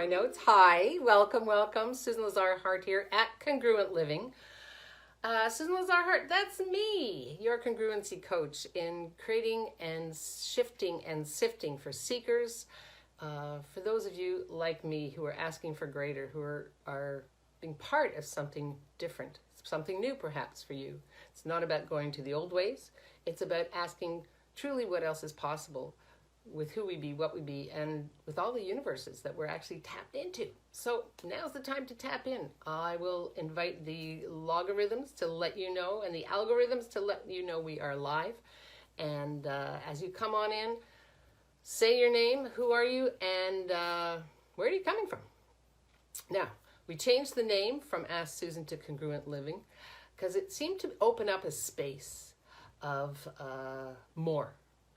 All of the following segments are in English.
my notes. Hi, welcome. Susan Lazar Hart here at Congruent Living. Susan Lazar Hart, that's me, your congruency coach in creating and shifting and sifting for seekers. For those of you like me who are asking for greater, who are being part of something different, something new perhaps for you. It's not about going to the old ways. It's about asking truly what else is possible with who we be, what we be, and with all the universes that we're actually tapped into. So now's the time to tap in. I will invite the logarithms to let you know, and the algorithms to let you know we are live. And as you come on in, say your name, who are you, and where are you coming from? Now, we changed the name from Ask Susan to Congruent Living because it seemed to open up a space of more,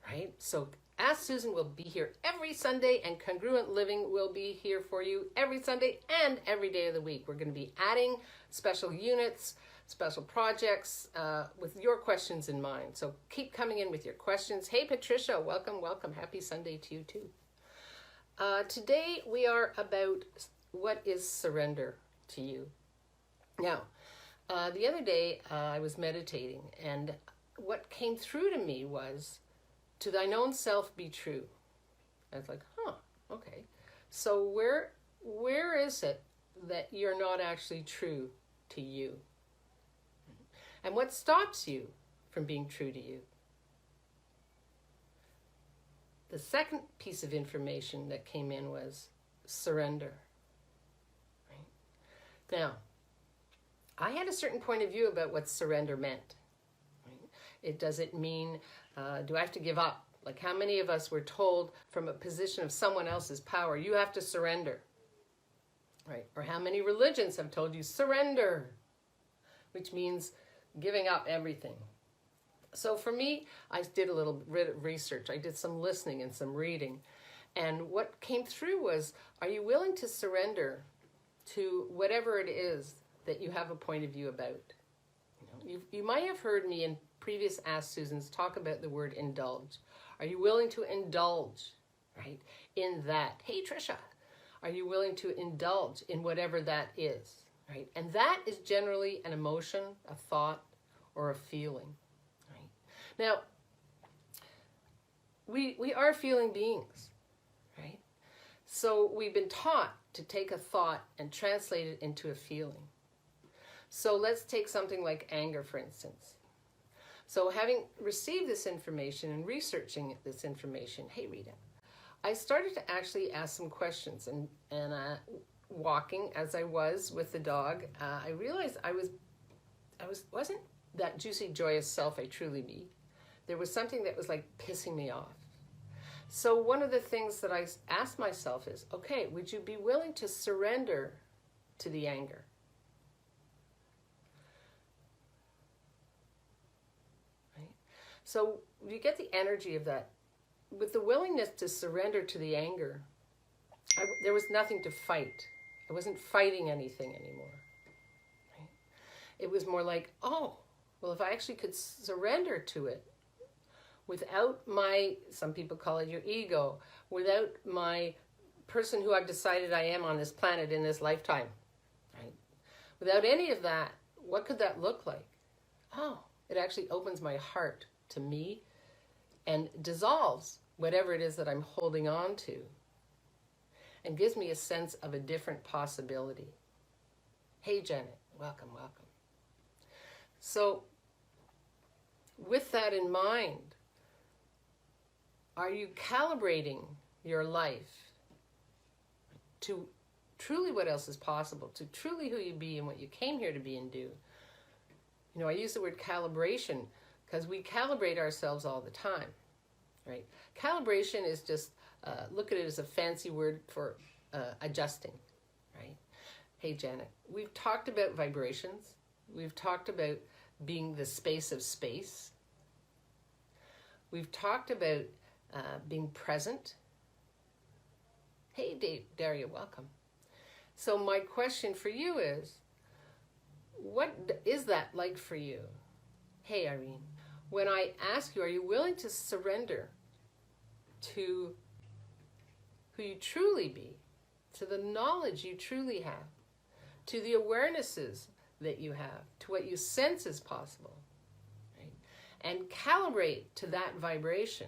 right? So Ask Susan will be here every Sunday, and Congruent Living will be here for you every Sunday and every day of the week. We're going to be adding special units, special projects with your questions in mind. So keep coming in with your questions. Hey, Patricia, welcome. Happy Sunday to you too. Today we are about what is surrender to you. Now, the other day I was meditating, and what came through to me was, to thine own self be true. I was like, okay. So where is it that you're not actually true to you? And what stops you from being true to you? The second piece of information that came in was surrender. Right? Now, I had a certain point of view about what surrender meant. Does it mean, do I have to give up? Like, how many of us were told from a position of someone else's power, you have to surrender, right? Or how many religions have told you surrender, which means giving up everything. So for me, I did a little bit of research. I did some listening and some reading. And what came through was, are you willing to surrender to whatever it is that you have a point of view about? You might have heard me in previous Ask Susans talk about the word indulge. Are you willing to indulge, right, in that? Hey, Trisha, are you willing to indulge in whatever that is, right? And that is generally an emotion, a thought, or a feeling, right? Now, we are feeling beings, right? So we've been taught to take a thought and translate it into a feeling. So let's take something like anger, for instance. So having received this information and researching this information, hey Rita, I started to actually ask some questions, and walking as I was with the dog, I realized I wasn't that juicy, joyous self I truly be. There was something that was like pissing me off. So one of the things that I asked myself is, okay, would you be willing to surrender to the anger? So you get the energy of that. With the willingness to surrender to the anger, there was nothing to fight. I wasn't fighting anything anymore. Right? It was more like, oh, well, if I actually could surrender to it without my, some people call it your ego, without my person who I've decided I am on this planet in this lifetime, right? Without any of that, what could that look like? Oh, it actually opens my heart to me and dissolves whatever it is that I'm holding on to and gives me a sense of a different possibility. Hey Janet, welcome. So with that in mind, are you calibrating your life to truly what else is possible, to truly who you be and what you came here to be and do? You know, I use the word calibration because we calibrate ourselves all the time, right? Calibration is just, look at it as a fancy word for adjusting, right? Hey, Janet, we've talked about vibrations. We've talked about being the space of space. We've talked about being present. Hey, Daria, welcome. So my question for you is, what is that like for you? Hey, Irene, when I ask you, are you willing to surrender to who you truly be to the knowledge you truly have, to the awarenesses that you have, to what you sense is possible, right? And calibrate to that vibration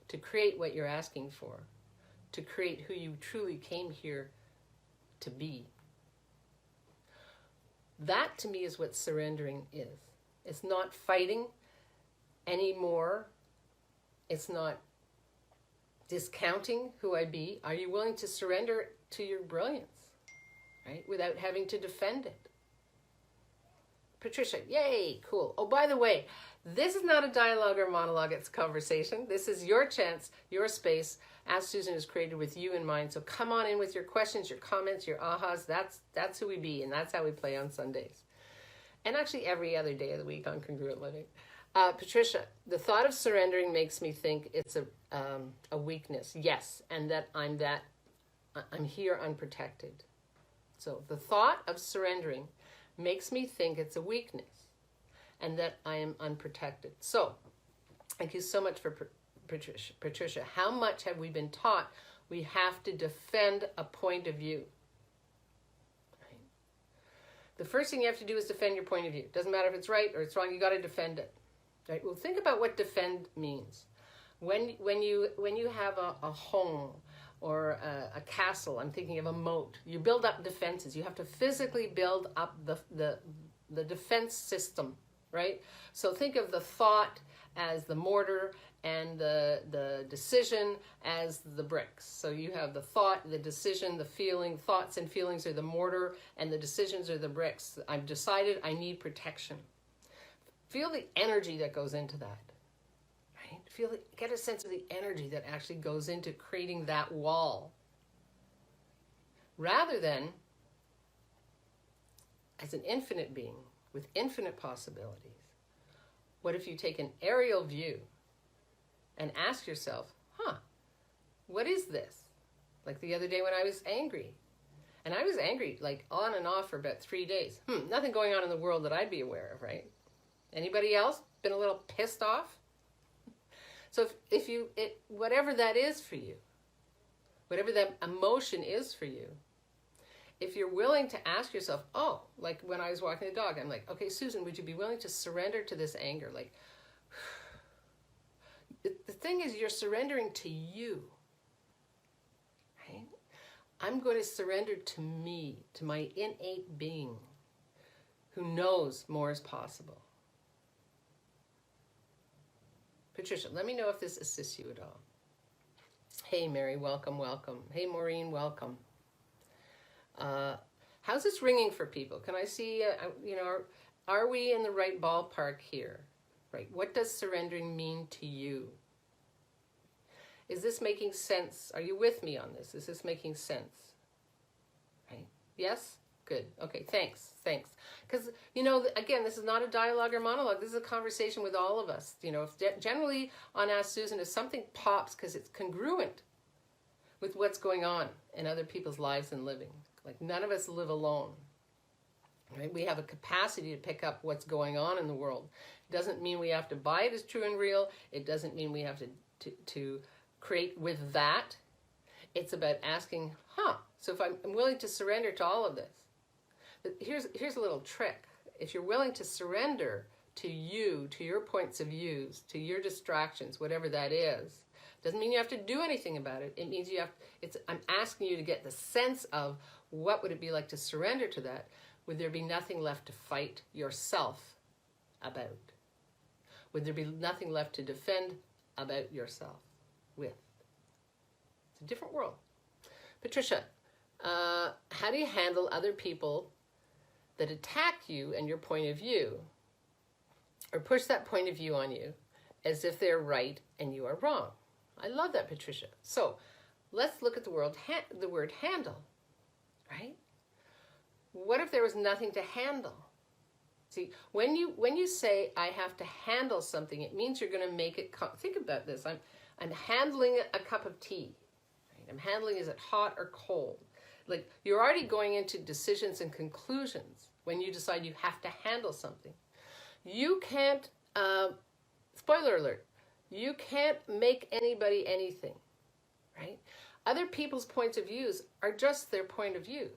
to create what you're asking for, to create who you truly came here to be. That to me is what surrendering is. It's not fighting anymore. It's not discounting who I be. Are you willing to surrender to your brilliance, right? Without having to defend it. Patricia, yay, cool. Oh, by the way, this is not a dialogue or monologue, it's a conversation. This is your chance, your space, as Susan is created with you in mind. So come on in with your questions, your comments, your ahas. That's who we be, and that's how we play on Sundays. And actually every other day of the week on Congruent Living. Patricia, the thought of surrendering makes me think it's a weakness. Yes, and that I'm here unprotected. So the thought of surrendering makes me think it's a weakness and that I am unprotected. So thank you so much for Patricia. Patricia, how much have we been taught we have to defend a point of view? Right? The first thing you have to do is defend your point of view. Doesn't matter if it's right or it's wrong, you got to defend it. Right? Well, think about what defend means. When you have a home or a castle, I'm thinking of a moat. You build up defenses. You have to physically build up the defense system, right? So think of the thought as the mortar and the decision as the bricks. So you have the thought, the decision, the feeling. Thoughts and feelings are the mortar and the decisions are the bricks. I've decided I need protection. Feel the energy that goes into that. Get a sense of the energy that actually goes into creating that wall. Rather than, as an infinite being with infinite possibilities, what if you take an aerial view and ask yourself, what is this? Like the other day when I was angry. And I was angry like on and off for about 3 days. Nothing going on in the world that I'd be aware of, right? Anybody else been a little pissed off? So whatever that is for you, whatever that emotion is for you, if you're willing to ask yourself, like when I was walking the dog, I'm like, okay, Susan, would you be willing to surrender to this anger? Like, the thing is, you're surrendering to you, right? I'm going to surrender to me, to my innate being who knows more is possible. Patricia, let me know if this assists you at all. Hey, Mary, welcome, welcome. Hey, Maureen, welcome. How's this ringing for people? Can I see, are we in the right ballpark here? Right? What does surrendering mean to you? Is this making sense? Are you with me on this? Is this making sense? Right? Yes? Good. Okay, thanks. Because, again, this is not a dialogue or monologue. This is a conversation with all of us. Generally on Ask Susan, if something pops because it's congruent with what's going on in other people's lives and living. Like, none of us live alone. Right? We have a capacity to pick up what's going on in the world. It doesn't mean we have to buy it as true and real. It doesn't mean we have to create with that. It's about asking, so if I'm willing to surrender to all of this, here's a little trick. If you're willing to surrender to you, to your points of views, to your distractions, whatever that is, doesn't mean you have to do anything about it. It means I'm asking you to get the sense of what would it be like to surrender to that. Would there be nothing left to fight yourself about? Would there be nothing left to defend about yourself with? It's a different world. Patricia, how do you handle other people that attack you and your point of view, or push that point of view on you as if they're right and you are wrong? I love that, Patricia. So let's look at the word handle, right? What if there was nothing to handle? See, when you say I have to handle something, it means you're going to make it. Think about this. I'm handling a cup of tea. Right? I'm handling, is it hot or cold? Like, you're already going into decisions and conclusions when you decide you have to handle something. You can't, spoiler alert, you can't make anybody anything, right? Other people's points of views are just their point of view.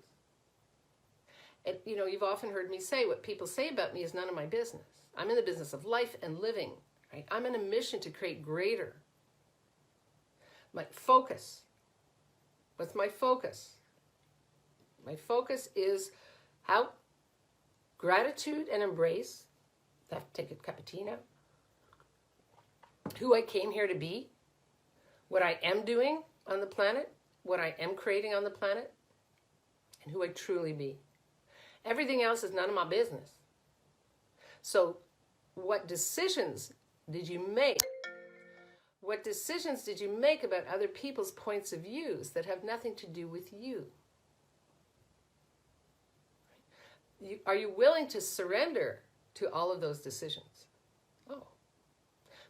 And, you know, you've often heard me say, what people say about me is none of my business. I'm in the business of life and living, right? I'm on a mission to create greater. My focus. What's my focus? My focus is how gratitude and embrace. I have to take a cappuccino. Who I came here to be. What I am doing on the planet. What I am creating on the planet. And who I truly be. Everything else is none of my business. So what decisions did you make? What decisions did you make about other people's points of views that have nothing to do with you? Are you willing to surrender to all of those decisions? Oh.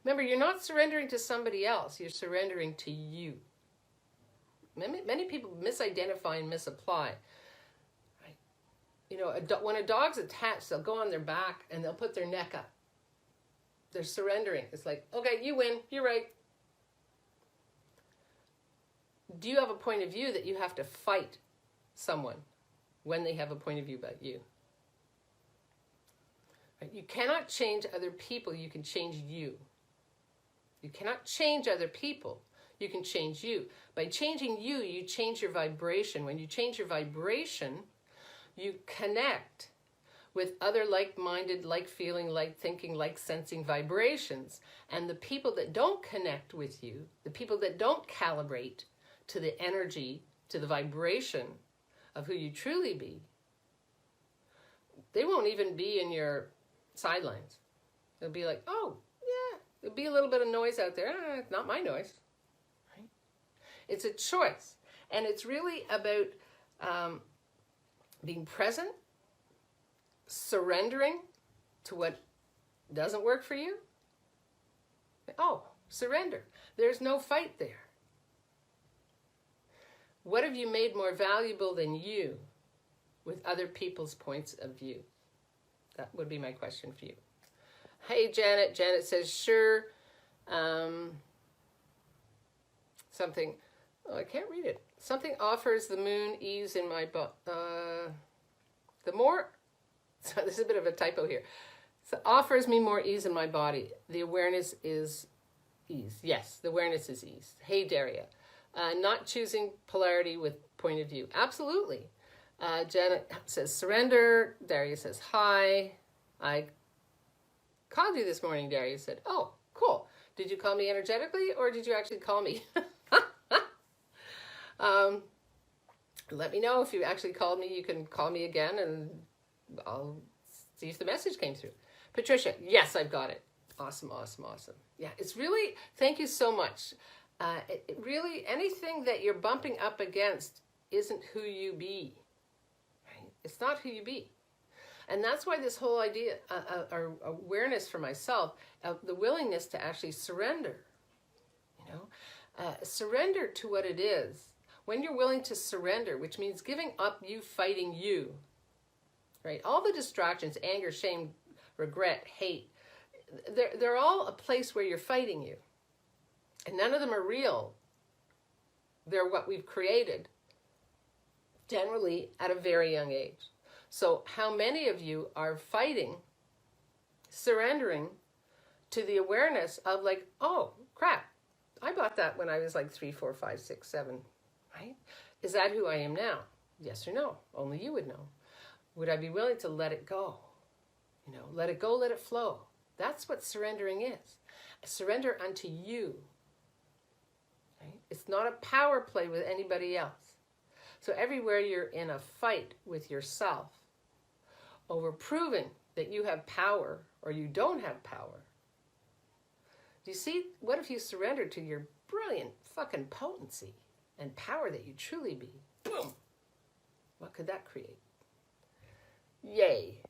Remember, you're not surrendering to somebody else. You're surrendering to you. Many people misidentify and misapply. Right? You know, when a dog's attached, they'll go on their back and they'll put their neck up. They're surrendering. It's like, okay, you win. You're right. Do you have a point of view that you have to fight someone when they have a point of view about you? Right? You cannot change other people. You can change you. You cannot change other people. You can change you. By changing you, you change your vibration. When you change your vibration, you connect with other like-minded, like-feeling, like-thinking, like-sensing vibrations. And the people that don't connect with you, the people that don't calibrate to the energy, to the vibration of who you truly be, they won't even be in your sidelines. They'll be like, oh, yeah, there'll be a little bit of noise out there. It's not my noise. Right? It's a choice. And it's really about being present, surrendering to what doesn't work for you. Oh, surrender. There's no fight there. What have you made more valuable than you with other people's points of view? That would be my question for you. Hey, Janet. Janet says, sure. Something, oh, I can't read it. Something offers the moon ease in my butt. The more, so this is a bit of a typo here. So offers me more ease in my body. The awareness is ease. Yes, the awareness is ease. Hey, Daria. Not choosing polarity with point of view. Absolutely. Janet says surrender. Daria says hi. I called you this morning, Daria said. Oh, cool. Did you call me energetically or did you actually call me? Let me know if you actually called me. You can call me again and I'll see if the message came through. Patricia, yes, I've got it. Awesome, awesome, awesome. Yeah, it's really, thank you so much. It really, anything that you're bumping up against isn't who you be. Right? It's not who you be. And that's why this whole idea, or awareness for myself, of the willingness to actually surrender. You know, surrender to what it is. When you're willing to surrender, which means giving up you fighting you. Right? All the distractions, anger, shame, regret, hate, they're all a place where you're fighting you. And none of them are real. They're what we've created, generally at a very young age. So how many of you are fighting, surrendering to the awareness of like, oh, crap, I bought that when I was like 3, 4, 5, 6, 7, right? Is that who I am now? Yes or no? Only you would know. Would I be willing to let it go? You know, let it go, let it flow. That's what surrendering is. Surrender unto you. Right? It's not a power play with anybody else. So everywhere you're in a fight with yourself over proving that you have power or you don't have power, do you see, what if you surrender to your brilliant fucking potency and power that you truly be? Boom! What could that create? Yay.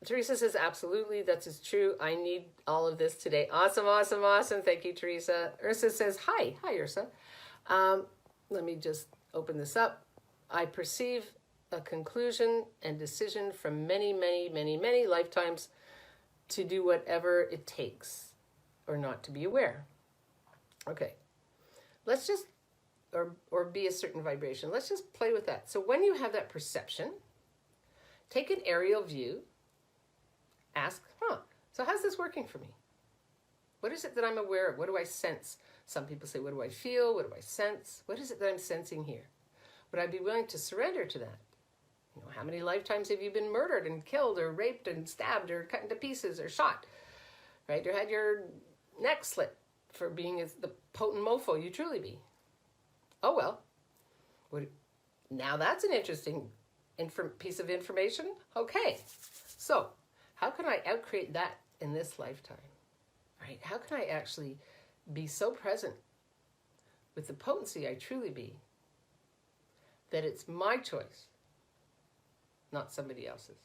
Teresa says, absolutely, that's true. I need all of this today. Awesome, awesome, awesome. Thank you, Teresa. Ursa says, hi. Hi, Ursa. Let me just open this up. I perceive a conclusion and decision from many, many, many, many lifetimes to do whatever it takes or not to be aware. Okay. let's just, or be a certain vibration. Let's just play with that. So when you have that perception, take an aerial view, ask, so how's this working for me? What is it that I'm aware of? What do I sense? Some people say, what do I feel? What do I sense? What is it that I'm sensing here? Would I be willing to surrender to that? You know, how many lifetimes have you been murdered and killed or raped and stabbed or cut into pieces or shot, right? Or had your neck slit for being the potent mofo you truly be? Oh, well, now that's an interesting piece of information. Okay, so how can I outcreate that in this lifetime, right? How can I actually be so present with the potency I truly be that it's my choice, not somebody else's,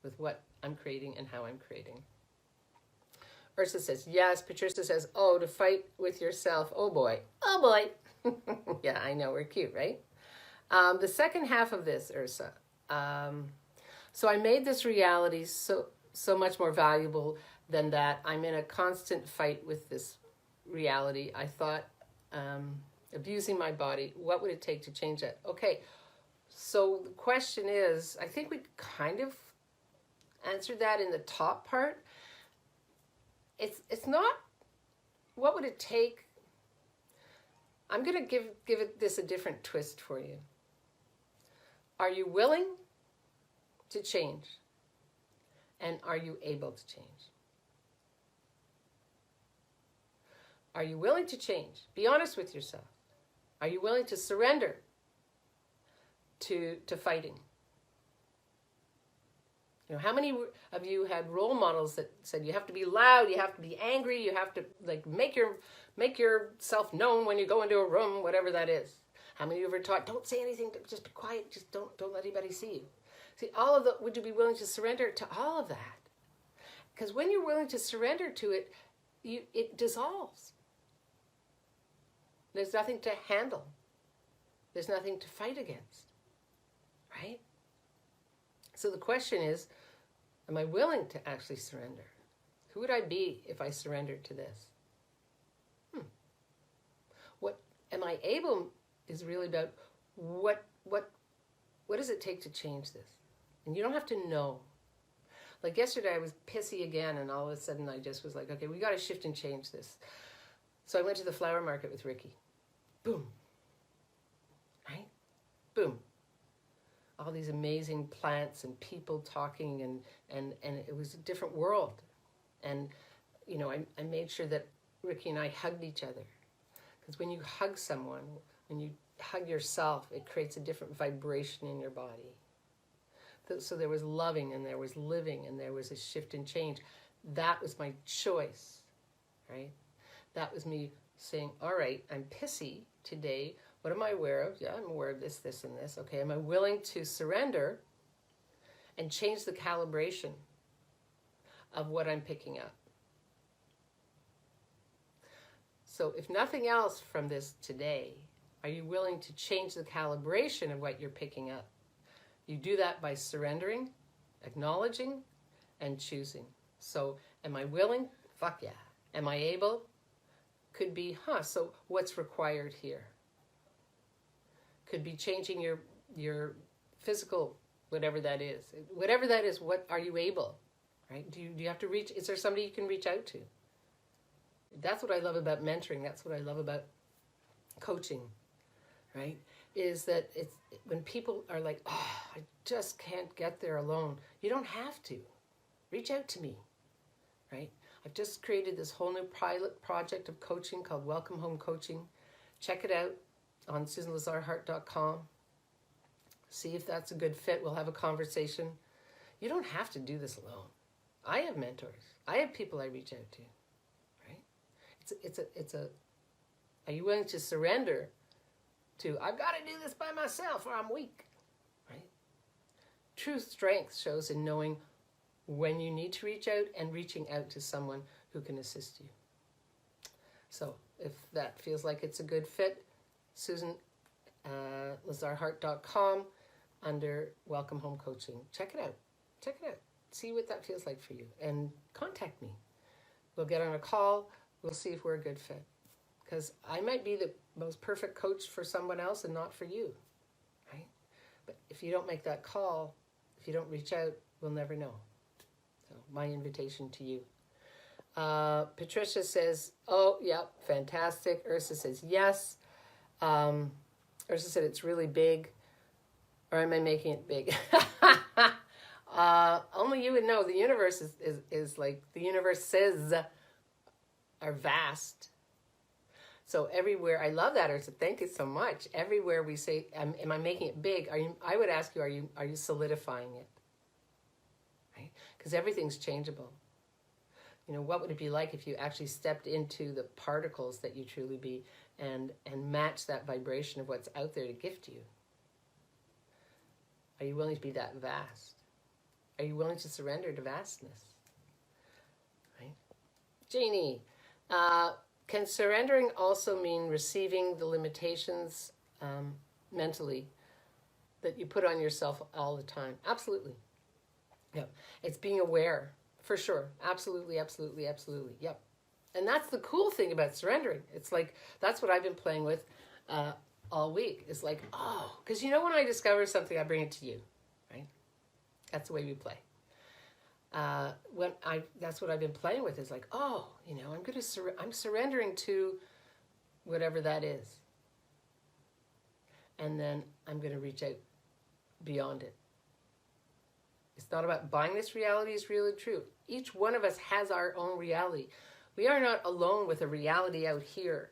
with what I'm creating and how I'm creating. Ursa says, yes. Patricia says, oh, to fight with yourself. Oh, boy. Oh, boy. Yeah, I know. We're cute, right? The second half of this, Ursa. So I made this reality so much more valuable than that. I'm in a constant fight with this reality. I thought, abusing my body, what would it take to change that? Okay, so the question is, I think we kind of answered that in the top part. It's not, what would it take? I'm going to give this a different twist for you. Are you willing to change? And are you able to change? Are you willing to change? Be honest with yourself. Are you willing to surrender to fighting? You know, how many of you had role models that said you have to be loud, you have to be angry, you have to like make yourself known when you go into a room, whatever that is? How many of you ever taught, don't say anything, just be quiet, just don't let anybody see you? See, all of the, would you be willing to surrender to all of that? Because when you're willing to surrender to it, it dissolves. There's nothing to handle. There's nothing to fight against, right? So the question is, am I willing to actually surrender? Who would I be if I surrendered to this? What am I able is really about what does it take to change this? And you don't have to know. Like yesterday I was pissy again, and all of a sudden I just was like, okay, we got to shift and change this. So I went to the flower market with Ricky. Boom. Right? Boom. All these amazing plants and people talking, and it was a different world. And, you know, I made sure that Ricky and I hugged each other. Because when you hug someone, when you hug yourself, it creates a different vibration in your body. So there was loving, and there was living, and there was a shift and change. That was my choice, right? That was me saying, all right, I'm pissy today. What am I aware of? Yeah, I'm aware of this, this, and this. Okay, am I willing to surrender and change the calibration of what I'm picking up? So if nothing else from this today, are you willing to change the calibration of what you're picking up? You do that by surrendering, acknowledging, and choosing. So am I willing? Fuck yeah. Am I able? Could be, so what's required here? Could be changing your physical, whatever that is. Whatever that is, what are you able? Right? Do you have to reach? Is there somebody you can reach out to? That's what I love about mentoring. That's what I love about coaching, right? Is that it's when people are like, oh, I just can't get there alone. You don't have to. Reach out to me, right? I've just created this whole new pilot project of coaching called Welcome Home Coaching. Check it out on SusanLazarHart.com. See if that's a good fit. We'll have a conversation. You don't have to do this alone. I have mentors. I have people I reach out to, right? Are you willing to surrender to, I've got to do this by myself or I'm weak, right? True strength shows in knowing when you need to reach out and reaching out to someone who can assist you. So if that feels like it's a good fit, SusanLazarHart.com under Welcome Home Coaching. Check it out. Check it out. See what that feels like for you. And contact me. We'll get on a call. We'll see if we're a good fit. Because I might be the most perfect coach for someone else and not for you, right? But if you don't make that call, if you don't reach out, we'll never know. So my invitation to you. Patricia says, oh, yeah, fantastic. Ursa says, yes. Ursa said, it's really big. Or am I making it big? Only you would know. The universe is like, the universes are vast. So everywhere, I love that, Ursa. Thank you so much. Everywhere we say, am I making it big? I would ask you, are you solidifying it? Right? Because everything's changeable. You know, what would it be like if you actually stepped into the particles that you truly be and match that vibration of what's out there to gift you? Are you willing to be that vast? Are you willing to surrender to vastness? Right? Jeannie, can surrendering also mean receiving the limitations mentally that you put on yourself all the time? Absolutely. Yeah. It's being aware. For sure. Absolutely, absolutely, absolutely. Yep. And that's the cool thing about surrendering. It's like, that's what I've been playing with all week. It's like, oh, because you know when I discover something, I bring it to you, right? That's the way we play. That's what I've been playing with. Is like, oh, you know, I'm surrendering to whatever that is. And then I'm going to reach out beyond it. It's not about buying this reality is really true. Each one of us has our own reality. We are not alone with a reality out here.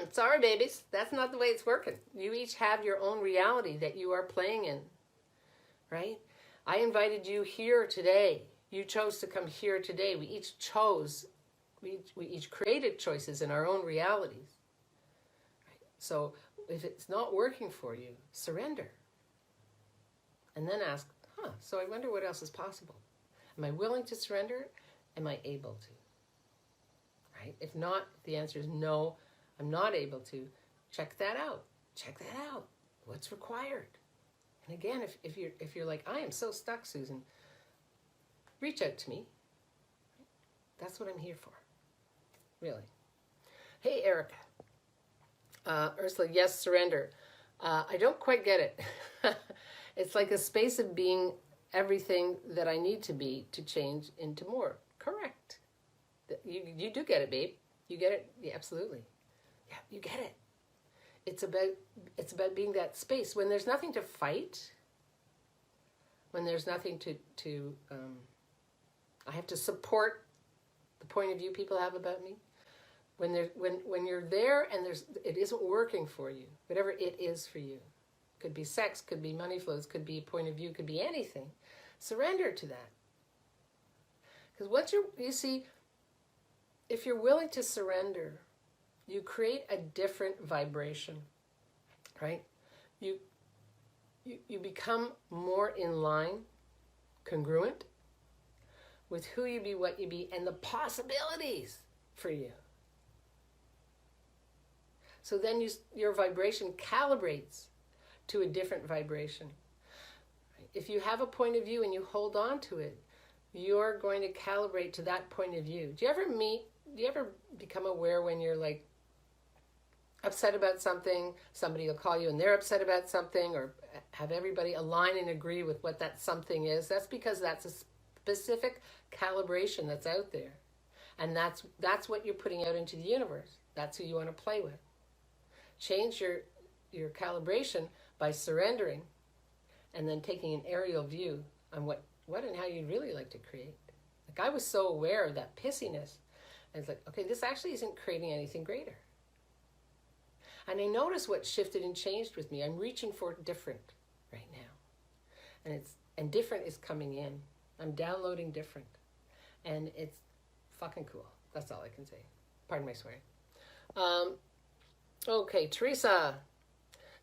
Sorry, babies. That's not the way it's working. You each have your own reality that you are playing in, right? I invited you here today. You chose to come here today. We each chose, we each created choices in our own realities. Right? So if it's not working for you, surrender. And then ask, so I wonder what else is possible. Am I willing to surrender? Am I able to? Right? If not, the answer is no, I'm not able to. Check that out. Check that out. What's required? And again, if you're like, I am so stuck, Susan, reach out to me. That's what I'm here for. Really. Hey, Erica. Ursula, yes, surrender. I don't quite get it. It's like a space of being everything that I need to be to change into more. Correct. You do get it, babe. You get it? Yeah, absolutely. Yeah, you get it. It's about being that space when there's nothing to fight, when there's nothing to I have to support the point of view people have about me. When you're there and it isn't working for you, whatever it is for you. Could be sex, could be money flows, could be point of view, could be anything. Surrender to that. Because once you see, if you're willing to surrender, you create a different vibration, right? You become more in line, congruent with who you be, what you be, and the possibilities for you. So then your vibration calibrates to a different vibration. If you have a point of view and you hold on to it, you're going to calibrate to that point of view. Do you ever become aware when you're like upset about something, somebody will call you and they're upset about something, or have everybody align and agree with what that something is? That's because that's a specific calibration that's out there. And that's what you're putting out into the universe. That's who you want to play with. Change your calibration by surrendering and then taking an aerial view on what and how you'd really like to create. Like I was so aware of that pissiness. And it's like, okay, this actually isn't creating anything greater. And I noticed what shifted and changed with me. I'm reaching for different right now. And different is coming in. I'm downloading different. And it's fucking cool. That's all I can say. Pardon my swearing. Okay, Teresa.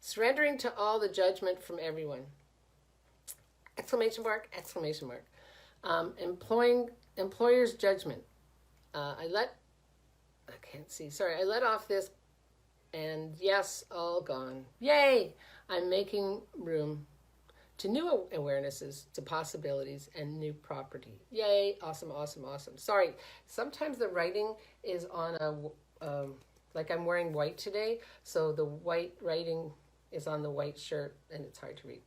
Surrendering to all the judgment from everyone. Exclamation mark, exclamation mark. Employer's judgment. I let off this, and yes, all gone. Yay! I'm making room to new awarenesses, to possibilities, and new property. Yay! Awesome, awesome, awesome. Sorry, sometimes the writing is on Like I'm wearing white today, so the white writing is on the white shirt and it's hard to read.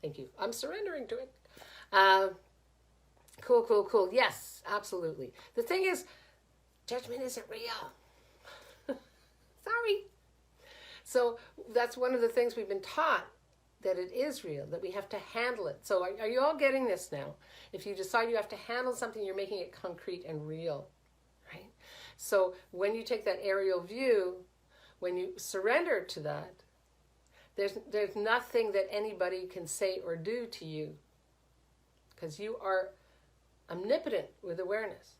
Thank you. I'm surrendering to it. Cool, cool, cool. Yes, absolutely. The thing is, judgment isn't real. Sorry. So that's one of the things we've been taught, that it is real, that we have to handle it. So are you all getting this now? If you decide you have to handle something, you're making it concrete and real, right? So when you take that aerial view, when you surrender to that, there's nothing that anybody can say or do to you, because you are omnipotent with awareness.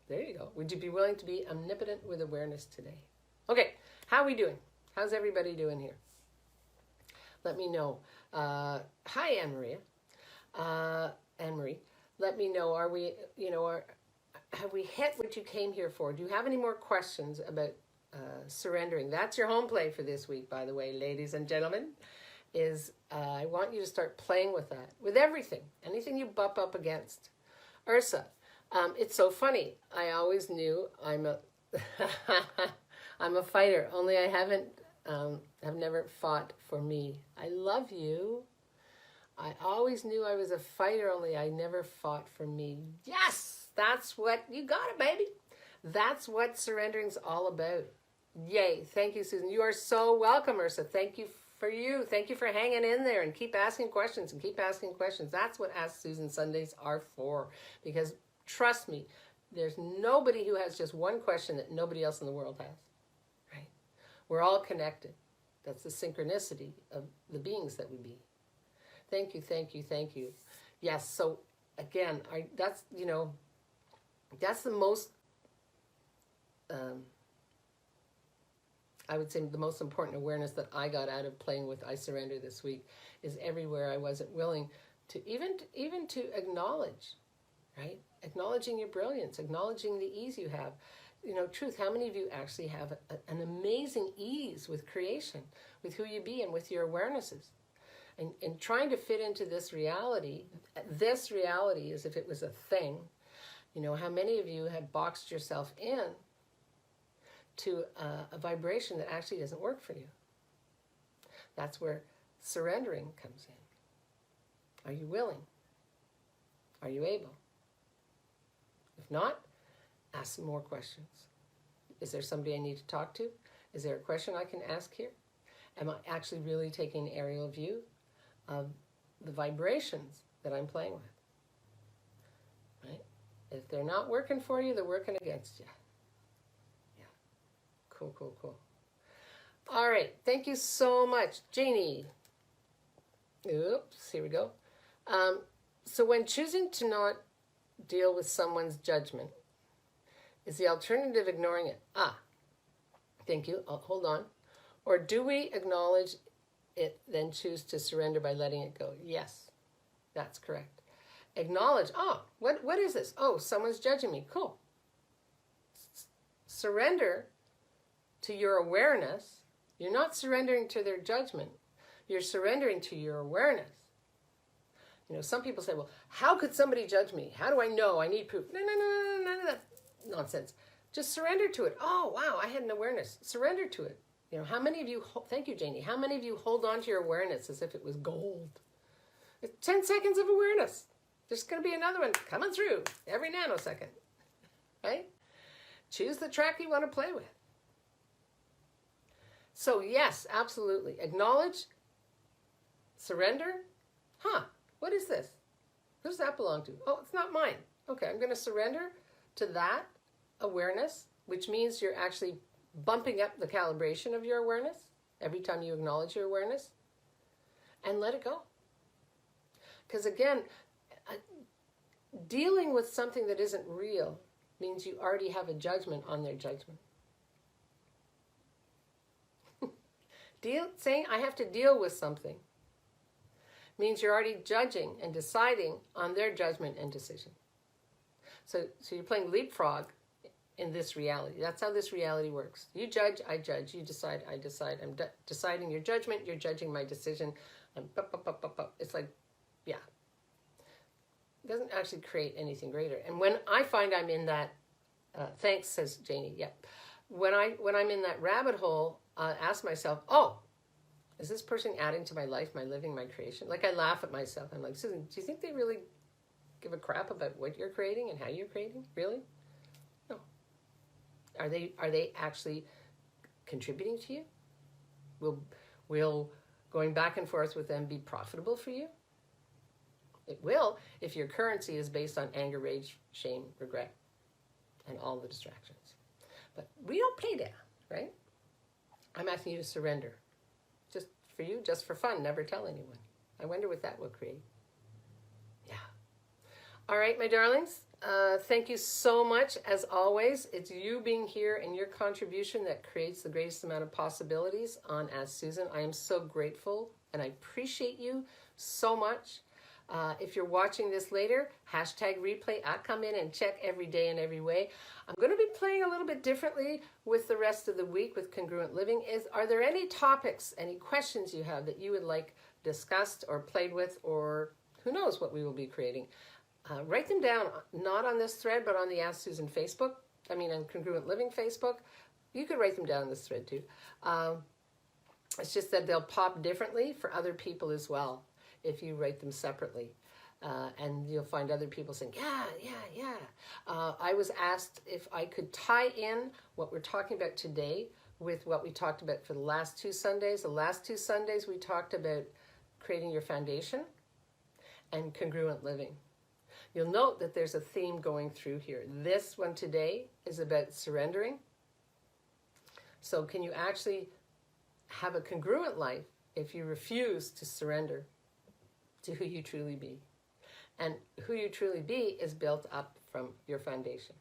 There you go. Would you be willing to be omnipotent with awareness today? Okay, how are we doing? How's everybody doing here? Let me know. Hi, Anne-Maria. Anne-Marie, let me know, are we, have we hit what you came here for? Do you have any more questions about surrendering? That's your home play for this week, by the way, ladies and gentlemen, is I want you to start playing with that, with everything, anything you bump up against. Ursa, it's so funny. I always knew I'm a I'm a fighter, only I have never fought for me. I love you. I always knew I was a fighter, only I never fought for me. Yes, that's what, you got it, baby. That's what surrendering's all about. Yay. Thank you, Susan. You are so welcome, Ursa. Thank you for you. Thank you for hanging in there and keep asking questions and keep asking questions. That's what Ask Susan Sundays are for. Because trust me, there's nobody who has just one question that nobody else in the world has. Right? We're all connected. That's the synchronicity of the beings that we be. Thank you, thank you, thank you. Yes, so again, that's the most, I would say the most important awareness that I got out of playing with I Surrender this week is everywhere I wasn't willing to even to acknowledge, right? Acknowledging your brilliance, acknowledging the ease you have. Truth, how many of you actually have an amazing ease with creation, with who you be and with your awarenesses? And trying to fit into this reality as if it was a thing, how many of you have boxed yourself in to a vibration that actually doesn't work for you? That's where surrendering comes in. Are you willing? Are you able? If not, ask some more questions. Is there somebody I need to talk to? Is there a question I can ask here? Am I actually really taking an aerial view of the vibrations that I'm playing with? Right? If they're not working for you, they're working against you. Yeah. Cool, cool, cool. All right. Thank you so much. Janie. Oops, here we go. So when choosing to not deal with someone's judgment, is the alternative ignoring it? Thank you. Hold on. Or do we acknowledge it, then choose to surrender by letting it go? Yes, that's correct. Acknowledge, what is this? Oh, someone's judging me. Cool. Surrender to your awareness. You're not surrendering to their judgment. You're surrendering to your awareness. Some people say, well, how could somebody judge me? How do I know? I need proof. No, none of that nonsense. Just surrender to it. Oh, wow, I had an awareness. Surrender to it. How many of you, thank you, Janie, how many of you hold on to your awareness as if it was gold? It's 10 seconds of awareness. There's going to be another one coming through every nanosecond, right? Choose the track you want to play with. So yes, absolutely. Acknowledge, surrender. What is this? Who does that belong to? Oh, it's not mine. Okay, I'm going to surrender to that awareness, which means you're actually bumping up the calibration of your awareness every time you acknowledge your awareness, and let it go. Because again, dealing with something that isn't real means you already have a judgment on their judgment. Saying I have to deal with something means you're already judging and deciding on their judgment and decision. So you're playing leapfrog in this reality. That's how this reality works. You judge, I judge. You decide, I decide. I'm deciding your judgment. You're judging my decision. It's like, yeah. It doesn't actually create anything greater. And when I find I'm in that Thanks, says Janie. Yep. When I'm in that rabbit hole, ask myself, oh, is this person adding to my life, my living, my creation? Like I laugh at myself. I'm like, Susan, do you think they really give a crap about what you're creating and how you're creating? Really? No. Are they actually contributing to you? Will going back and forth with them be profitable for you? It will if your currency is based on anger, rage, shame, regret, and all the distractions. But we don't play that, right? I'm asking you to surrender. Just for you, just for fun, never tell anyone. I wonder what that will create. Yeah. All right, my darlings. Thank you so much. As always, it's you being here and your contribution that creates the greatest amount of possibilities on Ask Susan. I am so grateful and I appreciate you so much. If you're watching this later, hashtag replay. I come in and check every day in every way. I'm going to be playing a little bit differently with the rest of the week with Congruent Living. Are there any topics, any questions you have that you would like discussed or played with, or who knows what we will be creating? Write them down, not on this thread, but on the Ask Susan Facebook. I mean, on Congruent Living Facebook. You could write them down in this thread too. It's just that they'll pop differently for other people as well if you write them separately. And you'll find other people saying, yeah. I was asked if I could tie in what we're talking about today with what we talked about for the last 2 Sundays. The last 2 Sundays we talked about creating your foundation and congruent living. You'll note that there's a theme going through here. This one today is about surrendering. So can you actually have a congruent life if you refuse to surrender to who you truly be? And who you truly be is built up from your foundation.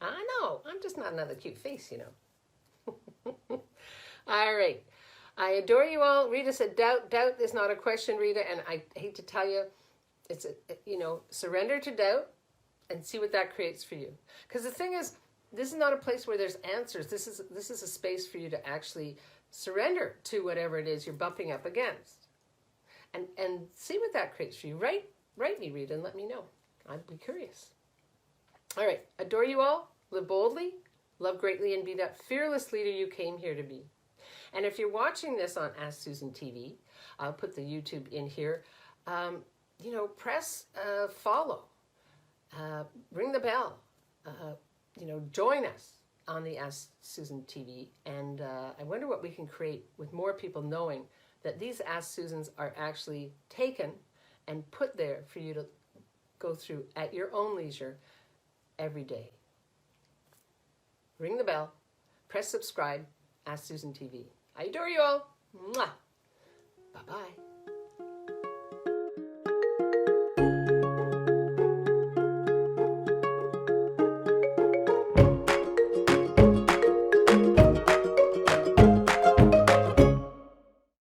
I know, I'm just not another cute face, you know. All right. I adore you all. Rita said, doubt is not a question, Rita. And I hate to tell you, it's, surrender to doubt and see what that creates for you. Because the thing is, this is not a place where there's answers. This is a space for you to actually surrender to whatever it is you're bumping up against. And see what that creates for you. Write me, Rita, and let me know. I'd be curious. All right. Adore you all. Live boldly. Love greatly. And be that fearless leader you came here to be. And if you're watching this on Ask Susan TV, I'll put the YouTube in here. Press follow. Ring the bell. Join us on the Ask Susan TV. And I wonder what we can create with more people knowing that these Ask Susans are actually taken and put there for you to go through at your own leisure every day. Ring the bell, press subscribe, Ask Susan TV. I adore you all. Mwah. Bye-bye.